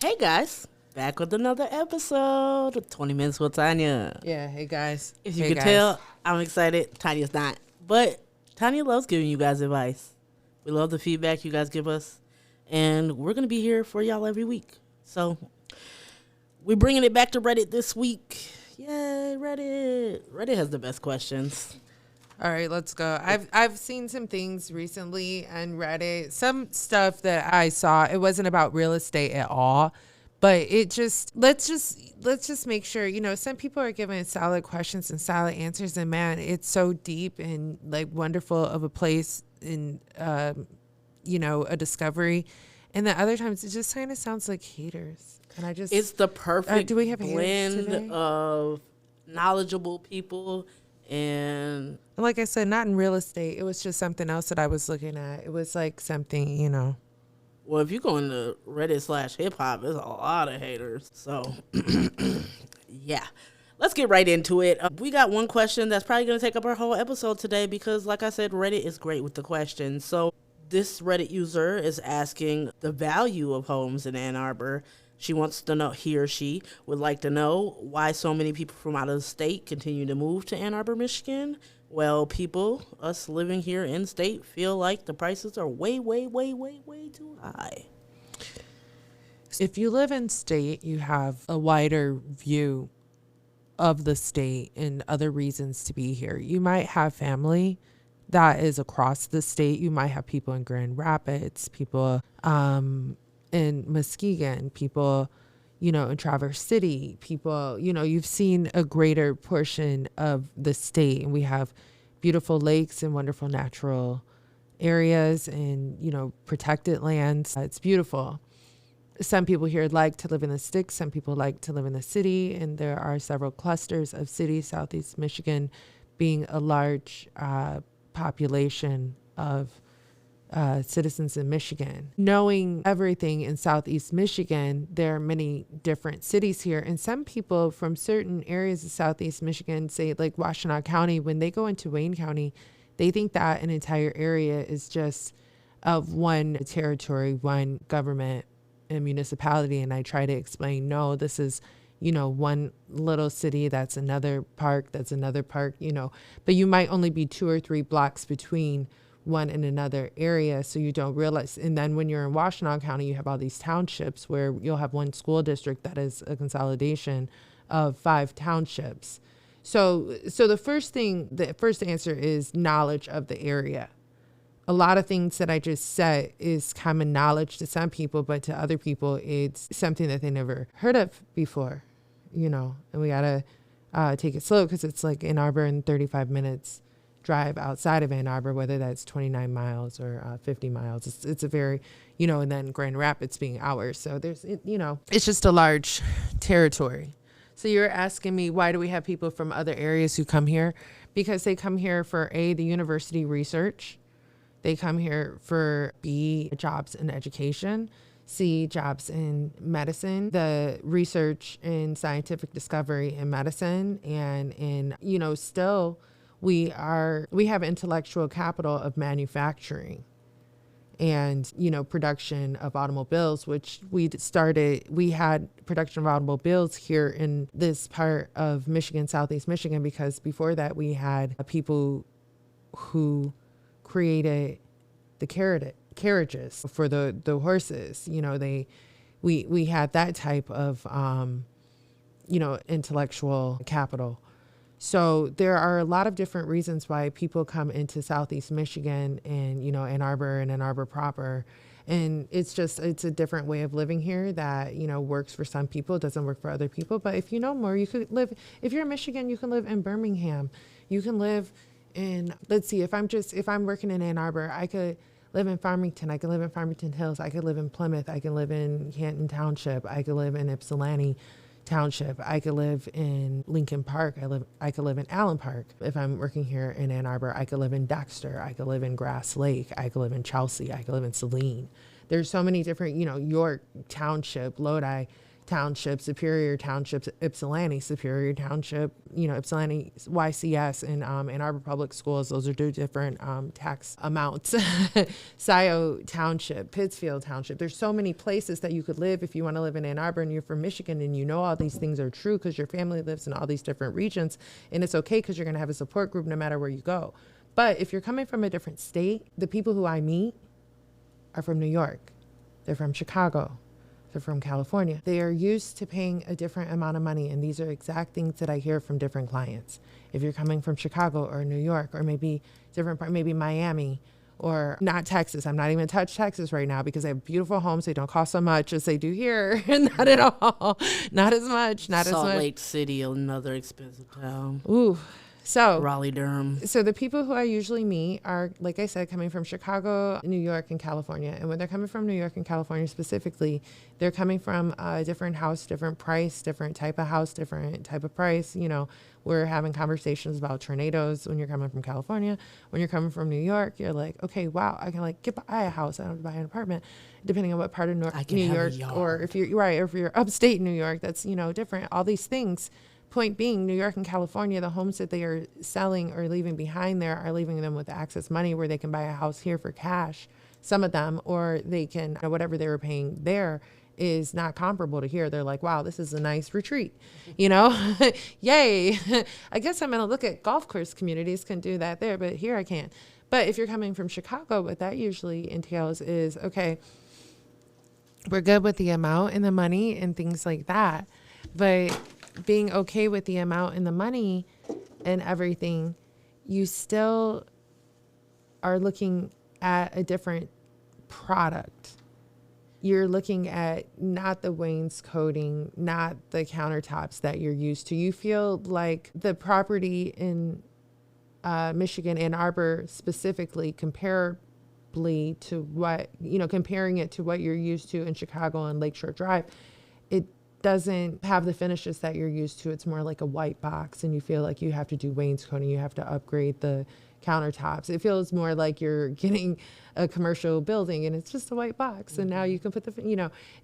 Hey guys, back with another episode of 20 Minutes with Tanya. Yeah, hey guys. If you can tell, I'm excited. Tanya's not. But Tanya loves giving you guys advice. We love the feedback you guys give us. And we're going to be here for y'all every week. So we're bringing it back to Reddit this week. Yay, Reddit. Reddit has the best questions. All right, let's go. I've seen some things recently on Reddit. Some stuff that I saw, it wasn't about real estate at all, but it just let's just make sure, some people are giving solid questions and solid answers, and man, it's so deep and like wonderful of a place in a discovery. And then other times it just kind of sounds like haters. And it's the perfect do we have blend of knowledgeable people and like I said, not in real estate. It was just something else that I was looking at. It was like something, Well, if you go into Reddit/hip hop, there's a lot of haters. So, yeah. Let's get right into it. We got one question that's probably going to take up our whole episode today because, like I said, Reddit is great with the questions. So, this Reddit user is asking the value of homes in Ann Arbor. She wants to know, he or she would like to know why so many people from out of the state continue to move to Ann Arbor, Michigan. Well, people, us living here in state, feel like the prices are way, way, way, way, way too high. If you live in state, you have a wider view of the state and other reasons to be here. You might have family that is across the state. You might have people in Grand Rapids, people in Muskegon, people, in Traverse City, people, you've seen a greater portion of the state, and we have beautiful lakes and wonderful natural areas and, protected lands. It's beautiful. Some people here like to live in the sticks. Some people like to live in the city, and there are several clusters of cities, Southeast Michigan being a large population of citizens in Michigan. Knowing everything in Southeast Michigan, there are many different cities here. And some people from certain areas of Southeast Michigan, say like Washtenaw County, when they go into Wayne County, they think that an entire area is just of one territory, one government and municipality. And I try to explain, no, this is, one little city, that's another park, but you might only be 2 or 3 blocks between one in another area, so you don't realize. And then when you're in Washtenaw County, you have all these townships where you'll have one school district that is a consolidation of 5 townships. So the first answer is knowledge of the area. A lot of things that I just said is common knowledge to some people, but to other people, it's something that they never heard of before, and we gotta take it slow because it's like Ann Arbor in 35 minutes drive outside of Ann Arbor, whether that's 29 miles or 50 miles. It's a very, and then Grand Rapids being hours. So there's, it's just a large territory. So you're asking me, why do we have people from other areas who come here? Because they come here for A, the university research. They come here for B, jobs in education. C, jobs in medicine, the research in scientific discovery in medicine, and in, still we have intellectual capital of manufacturing and, production of automobiles, which we had production of automobiles here in this part of Michigan, Southeast Michigan, because before that we had people who created the carriages for the horses. We had that type of, intellectual capital. So there are a lot of different reasons why people come into Southeast Michigan and, Ann Arbor and Ann Arbor proper. And it's a different way of living here that, works for some people. It doesn't work for other people. But if you know more, you could live, if you're in Michigan, you can live in Birmingham. You can live in, let's see, if I'm working in Ann Arbor, I could live in Farmington. I could live in Farmington Hills. I could live in Plymouth. I could live in Canton Township. I could live in Ypsilanti Township. I could live in Lincoln Park. I could live in Allen Park. If I'm working here in Ann Arbor, I could live in Dexter. I could live in Grass Lake. I could live in Chelsea. I could live in Saline. There's so many different, York Township, Lodi Township, Superior Township, Ypsilanti Superior Township, Ypsilanti YCS, and Ann Arbor Public Schools. Those are two different tax amounts. Scioto Township, Pittsfield Township. There's so many places that you could live if you want to live in Ann Arbor and you're from Michigan, and all these things are true because your family lives in all these different regions, and it's okay because you're going to have a support group no matter where you go. But if you're coming from a different state, the people who I meet are from New York. They're from Chicago. They're from California. They are used to paying a different amount of money. And these are exact things that I hear from different clients. If you're coming from Chicago or New York, or maybe maybe Miami, or not Texas. I'm not even touch Texas right now because they have beautiful homes. They don't cost so much as they do here. Not at all. Not as much. Salt Lake City, another expensive town. Ooh. So Raleigh, Durham. So the people who I usually meet are, like I said, coming from Chicago, New York, and California. And when they're coming from New York and California specifically, they're coming from a different house, different price, different type of house, different type of price. We're having conversations about tornadoes when you're coming from California. When you're coming from New York, you're like, okay, wow, I can buy a house. I don't have to buy an apartment, depending on what part of New York, or if you're upstate New York, that's, different. All these things. Point being, New York and California, the homes that they are selling or leaving behind there are leaving them with access money where they can buy a house here for cash, some of them, or they can, whatever they were paying there is not comparable to here. They're like, wow, this is a nice retreat, yay. I guess I'm going to look at golf course communities, can do that there, but here I can't. But if you're coming from Chicago, what that usually entails is, okay, we're good with the amount and the money and things like that, but being okay with the amount and the money and everything, you still are looking at a different product. You're looking at not the wainscoting, not the countertops that you're used to. You feel like the property in Michigan, Ann Arbor specifically, comparably to what, comparing it to what you're used to in Chicago and Lakeshore Drive, it doesn't have the finishes that you're used to. It's more like a white box, and you feel like you have to do wainscoting. You have to upgrade the countertops. It feels more like you're getting a commercial building and it's just a white box. Mm-hmm. And now you can put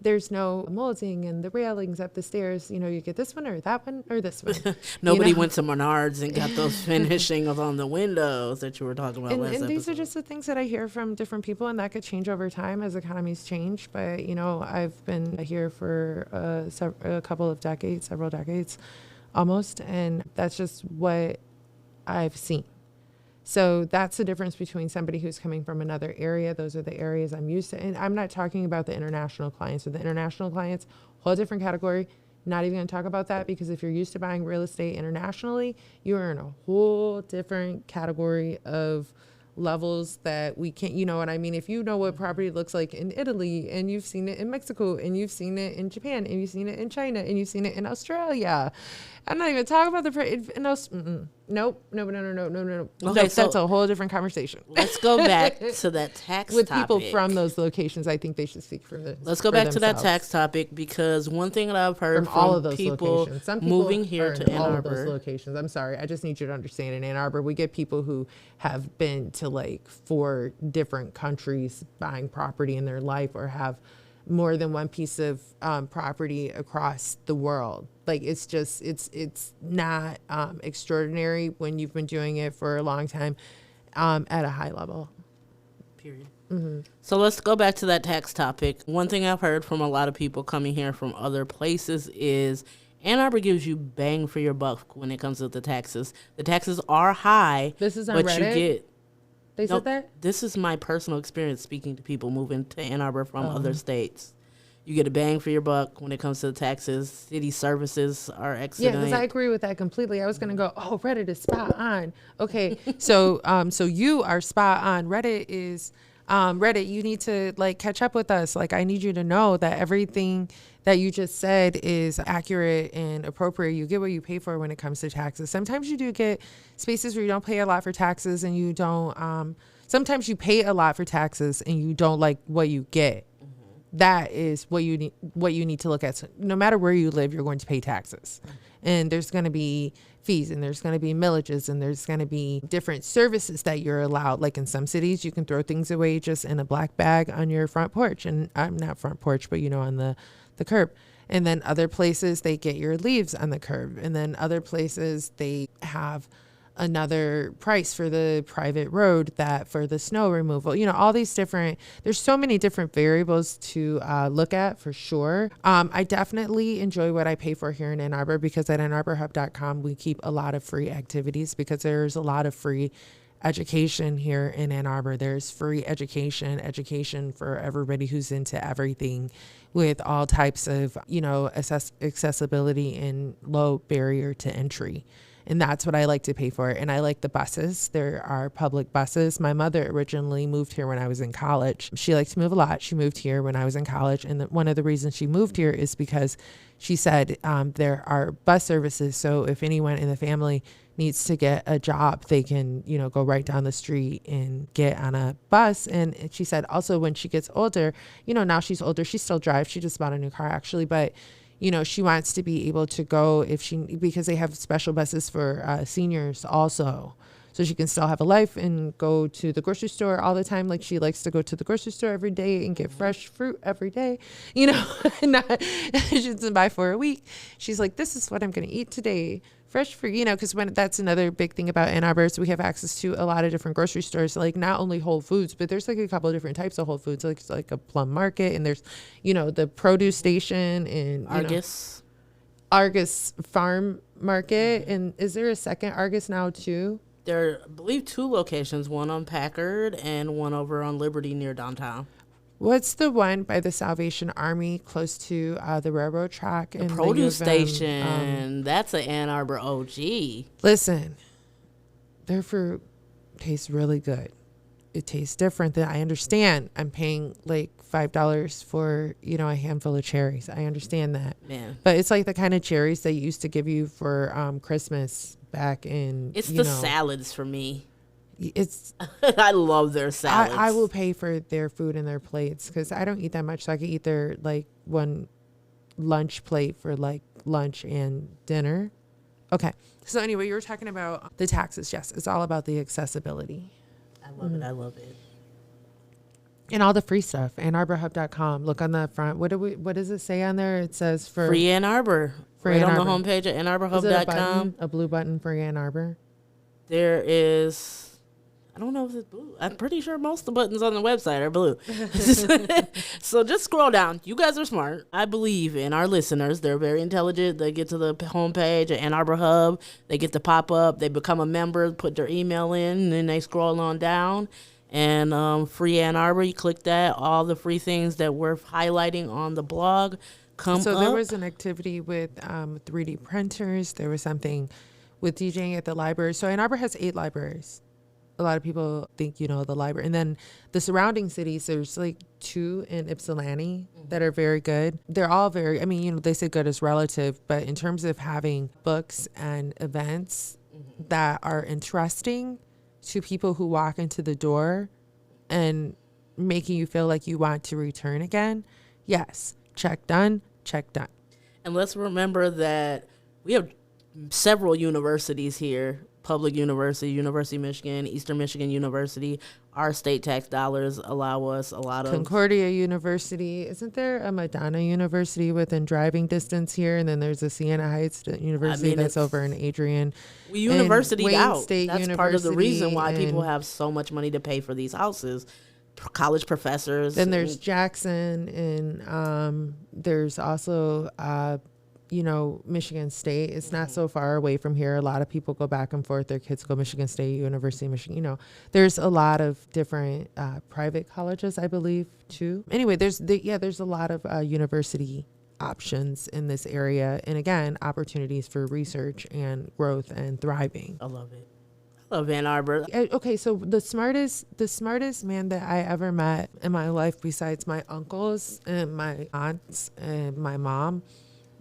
there's no molding and the railings up the stairs. You get this one or that one or this one. Nobody went to Menards and got those finishings on the windows that you were talking about last episode. And these are just the things that I hear from different people, and that could change over time as economies change. But, I've been here for several decades almost, and that's just what I've seen. So that's the difference between somebody who's coming from another area. Those are the areas I'm used to. And I'm not talking about the international clients. Or the international clients, whole different category. Not even going to talk about that, because if you're used to buying real estate internationally, you are in a whole different category of levels that we can't, what I mean? If you know what property looks like in Italy, and you've seen it in Mexico, and you've seen it in Japan, and you've seen it in China, and you've seen it in Australia. I'm not even talking about no. Okay, so that's a whole different conversation. Let's go back to that tax with topic. People from those locations. I think they should speak for this. Let's go back to that tax topic, because one thing that I've heard from all of those people locations. Some people moving here to Ann Arbor. All of those locations. I'm sorry. I just need you to understand, in Ann Arbor, we get people who have been to like 4 different countries buying property in their life, or have more than one piece of property across the world. Like, it's just, it's not extraordinary when you've been doing it for a long time at a high level. Period. Mm-hmm. So let's go back to that tax topic. One thing I've heard from a lot of people coming here from other places is Ann Arbor gives you bang for your buck when it comes to the taxes. The taxes are high. This is on Reddit? You get... They said that? This is my personal experience speaking to people moving to Ann Arbor from other states. You get a bang for your buck when it comes to the taxes. City services are excellent. Yeah, because I agree with that completely. I was going to go, Reddit is spot on. Okay, so you are spot on. Reddit is... Reddit, you need to catch up with us. I need you to know that everything that you just said is accurate and appropriate. You get what you pay for when it comes to taxes. Sometimes you do get spaces where you don't pay a lot for taxes, and you don't, sometimes you pay a lot for taxes and you don't like what you get. Mm-hmm. That is what you need to look at. So no matter where you live, you're going to pay taxes. Mm-hmm. And there's going to be fees, and there's going to be millages, and there's going to be different services that you're allowed. Like in some cities, you can throw things away just in a black bag on your front porch, and I'm not front porch, but on the curb. And then other places they get your leaves on the curb. And then other places they have another price for the private road that for the snow removal, all these different, there's so many different variables to look at for sure. I definitely enjoy what I pay for here in Ann Arbor, because at unarborhub.com, we keep a lot of free activities, because there's a lot of free education here in Ann Arbor. There's free education for everybody who's into everything, with all types of, accessibility and low barrier to entry. And that's what I like to pay for. And I like the buses. There are public buses. My mother originally moved here when I was in college. She likes to move a lot. She moved here when I was in college. And one of the reasons she moved here is because she said there are bus services. So if anyone in the family needs to get a job, they can, go right down the street and get on a bus. And she said also when she gets older, now she's older, she still drives. She just bought a new car actually, but she wants to be able to go because they have special buses for seniors also. So she can still have a life and go to the grocery store all the time. Like she likes to go to the grocery store every day and get fresh fruit every day, she doesn't buy for a week. She's like, this is what I'm going to eat today. Fresh fruit, because that's another big thing about Ann Arbor. So we have access to a lot of different grocery stores, like not only Whole Foods, but there's like a couple of different types of Whole Foods, like a plum market, and there's, the produce station and Argus Farm Market. And is there a second Argus now too? There are, I believe, 2 locations, one on Packard and one over on Liberty near downtown. What's the one by the Salvation Army close to the railroad track? The produce station. That's an Ann Arbor OG. Listen, their fruit tastes really good. It tastes different than I understand. I'm paying like $5 for, a handful of cherries. I understand that. Man. But it's like the kind of cherries they used to give you for Christmas back in. It's the salads for me. It's I love their salads. I will pay for their food and their plates, because I don't eat that much, so I could eat their like one lunch plate for like lunch and dinner. Okay, so anyway, you were talking about the taxes. Yes, it's all about the accessibility. I love it. I love it. And all the free stuff. AnnArborHub.com. Look on the front. What does it say on there? It says for Free Ann Arbor. Free right Ann on Arbor. the homepage at AnnArborHub.com. A blue button for Ann Arbor. There is. I don't know if it's blue. I'm pretty sure most of the buttons on the website are blue. So just scroll down. You guys are smart. I believe in our listeners. They're very intelligent. They get to the homepage at Ann Arbor Hub. They get the pop-up. They become a member, put their email in, and then they scroll on down. And Free Ann Arbor, you click that. All the free things that we're highlighting on the blog come up. So there was an activity with 3D printers. There was something with DJing at the library. So Ann Arbor has 8 libraries. A lot of people think, the library. And then the surrounding cities, there's like 2 in Ypsilanti that are very good. They're all very, they say good is relative, but in terms of having books and events that are interesting to people who walk into the door and making you feel like you want to return again, yes, check done. And let's remember that we have several universities here. Public University, University of Michigan, Eastern Michigan University. Our state tax dollars allow us a lot of... Concordia University. Isn't there a Madonna University within driving distance here? And then there's a Siena Heights University that's over in Adrian. We university'd out. State that's University, part of the reason why people have so much money to pay for these houses. College professors. Then there's Jackson, and there's also... Michigan State. It's not so far away from here. A lot of people go back and forth. Their kids go Michigan State, University of Michigan. There's a lot of different private colleges, I believe, too. Anyway, there's a lot of university options in this area. And again, opportunities for research and growth and thriving. I love it. I love Ann Arbor. Okay, so the smartest man that I ever met in my life, besides my uncles and my aunts and my mom,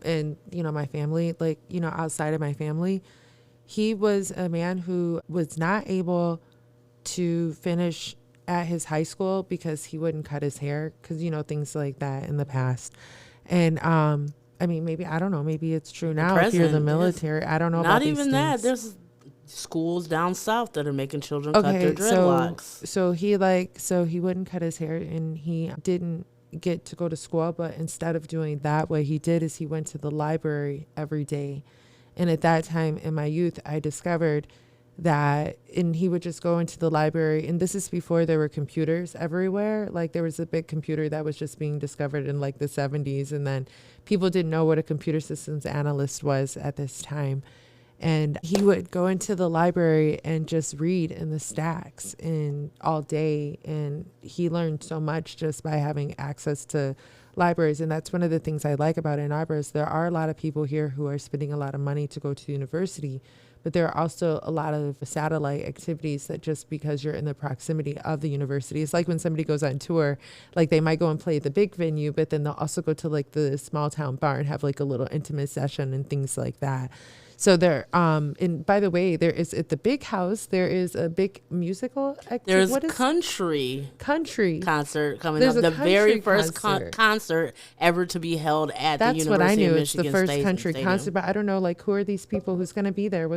and, my family, outside of my family, he was a man who was not able to finish at his high school because he wouldn't cut his hair, because, things like that in the past. And, maybe, I don't know, maybe it's true now if you're the military. I don't know about these things. Not even that. There's schools down south that are making children cut their dreadlocks. So he wouldn't cut his hair, and he didn't get to go to school, but instead of doing that, what he did is he went to the library every day. And at that time in my youth, I discovered that, and he would just go into the library, and this is before there were computers everywhere. Like there was a big computer that was just being discovered in like the 70s, and then people didn't know what a computer systems analyst was at this time. And he would go into the library and just read in the stacks and all day, and he learned so much just by having access to libraries. And that's one of the things I like about Ann Arbor is there are a lot of people here who are spending a lot of money to go to the university, but there are also a lot of satellite activities that just because you're in the proximity of the university, it's like when somebody goes on tour, like they might go and play the big venue, but then they'll also go to like the small town bar and have like a little intimate session and things like that. So there, and by the way, there is at the big house, there is a big musical There's country concert coming There's up. The very first concert ever to be held at the University what I knew. of It's Michigan the first State country Stadium. concert, but I don't know, like, who are these people? Who's going to be there?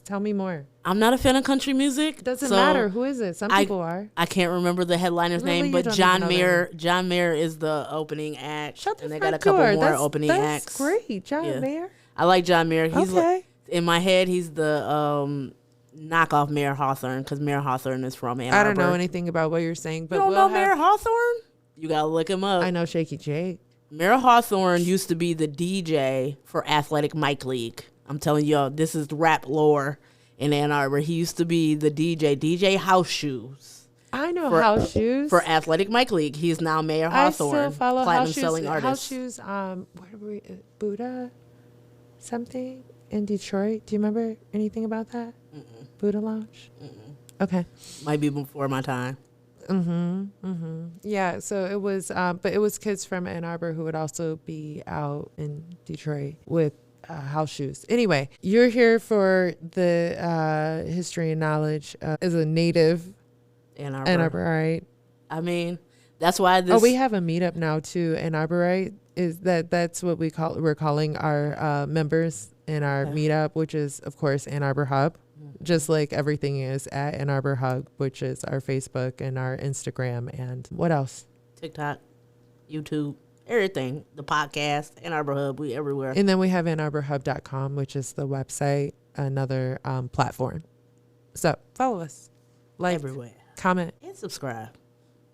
Tell me more. I'm not a fan of country music. Doesn't matter. Who is it? Some people are. I can't remember the headliner's name, but John Mayer. John Mayer is the opening act. Shut the and they front got a couple door. more opening acts. That's great. John Mayer. I like John Mayer. He's okay. In my head, he's the knockoff Mayor Hawthorne, because Mayor Hawthorne is from Ann Arbor. I don't know anything about what you're saying, but you don't know Mayor Hawthorne? You gotta look him up. I know Shaky Jake. Mayor Hawthorne used to be the DJ for Athletic Mike League. I'm telling y'all, this is rap lore in Ann Arbor. He used to be the DJ House Shoes. I know House Shoes for Athletic Mike League. He's now Mayor Hawthorne. I still follow platinum selling artist. House Shoes. Where were we? Buddha, something in Detroit. Do you remember anything about that? Mm-mm. Buddha Lounge. Mm-mm. Okay. Might be before my time. Yeah. So it was, but it was kids from Ann Arbor who would also be out in Detroit with House Shoes. Anyway, you're here for the history and knowledge as a native Ann Arbor. Ann Arbor, right? I mean, that's why this. Oh, we have a meetup now too, Ann Arborite. That's what we're calling our members in our meetup, which is of course Ann Arbor Hub, just like everything is at Ann Arbor Hub, which is our Facebook and our Instagram and what else? TikTok, YouTube, everything. The podcast, Ann Arbor Hub, we everywhere. And then we have AnnArborHub.com, which is the website, another platform. So follow us, like, everywhere, comment, and subscribe.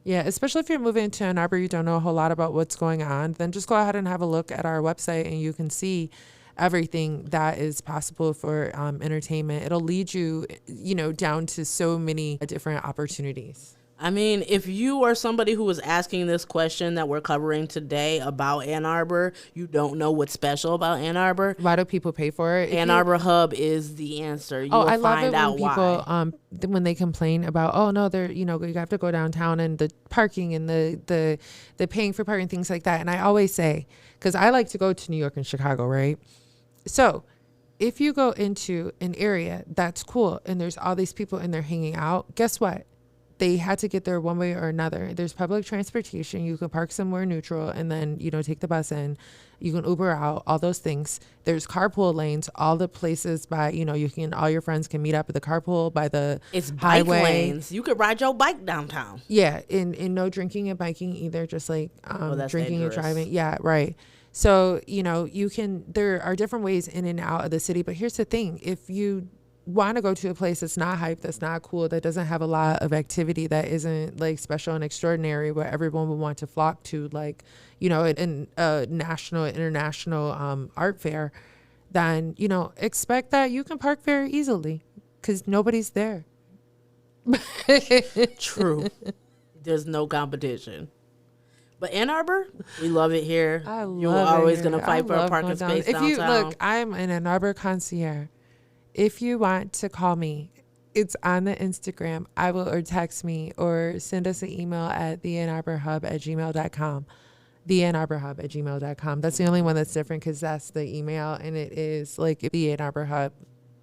Yeah, especially if you're moving to Ann Arbor, you don't know a whole lot about what's going on, then just go ahead and have a look at our website and you can see everything that is possible for entertainment. It'll lead you, down to so many different opportunities. I mean, if you are somebody who was asking this question that we're covering today about Ann Arbor, you don't know what's special about Ann Arbor. Why do people pay for it? Ann Arbor Hub is the answer. You will I love find it out when people, when they complain about, oh no, they're, you have to go downtown and the parking and the paying for parking, things like that. And I always say, because I like to go to New York and Chicago, right? So if you go into an area that's cool and there's all these people in there hanging out, guess what? They had to get there one way or another. There's public transportation. You can park somewhere neutral and then, take the bus in. You can Uber out, all those things. There's carpool lanes, all the places by, all your friends can meet up at the carpool by the highway. Bike lanes. You could ride your bike downtown. Yeah. And no drinking and biking either, just like drinking dangerous. and driving. Yeah, right. So, there are different ways in and out of the city. But here's the thing. If you want to go to a place that's not hype, that's not cool, that doesn't have a lot of activity, that isn't like special and extraordinary, where everyone would want to flock to, like, in a national, international art fair, then, expect that you can park very easily because nobody's there. True. There's no competition. But Ann Arbor, we love it here. You're always going to fight for a parking space downtown. I'm an Ann Arbor concierge. If you want to call me, it's on the Instagram. Or text me or send us an email at theannarborhub@gmail.com. Theannarborhub@gmail.com. That's the only one that's different because that's the email and it is like the Ann Arbor Hub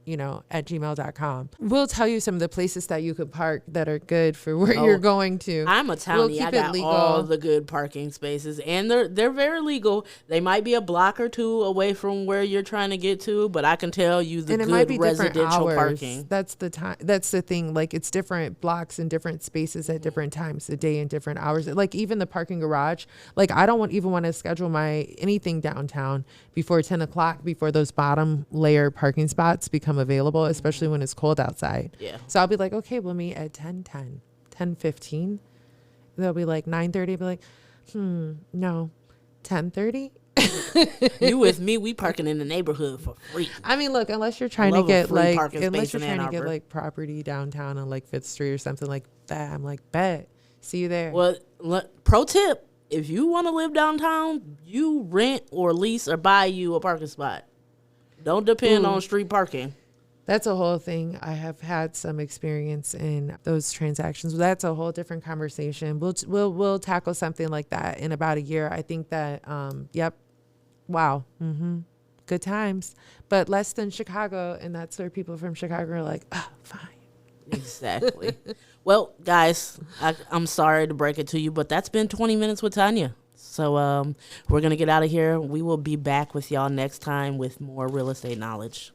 at gmail.com. We'll tell you some of the places that you could park that are good for where you're going to. I'm a townie. I got all the good parking spaces, and they're very legal. They might be a block or two away from where you're trying to get to, but I can tell you the good residential parking. That's the time. That's the thing. Like, it's different blocks and different spaces at different times of day and different hours. Like, even the parking garage. Like, I don't even want to schedule anything downtown before 10 o'clock, before those bottom layer parking spots become available, especially when it's cold outside. Yeah. So I'll be like, okay, we'll meet at 10:10, 10:15. They'll be like 9:30. I'll be like, no, 10:30. You with me? We parking in the neighborhood for free. I mean, look, unless you're trying to get property downtown on like 5th Street or something like that, I'm like, bet. See you there. Well, pro tip: if you want to live downtown, you rent or lease or buy you a parking spot. Don't depend on street parking. That's a whole thing. I have had some experience in those transactions. That's a whole different conversation. We'll tackle something like that in about a year. I think that, yep. Wow. Good times. But less than Chicago. And that's where people from Chicago are like, oh, fine. Exactly. Well, guys, I'm sorry to break it to you, but that's been 20 minutes with Tanya. So we're going to get out of here. We will be back with y'all next time with more real estate knowledge.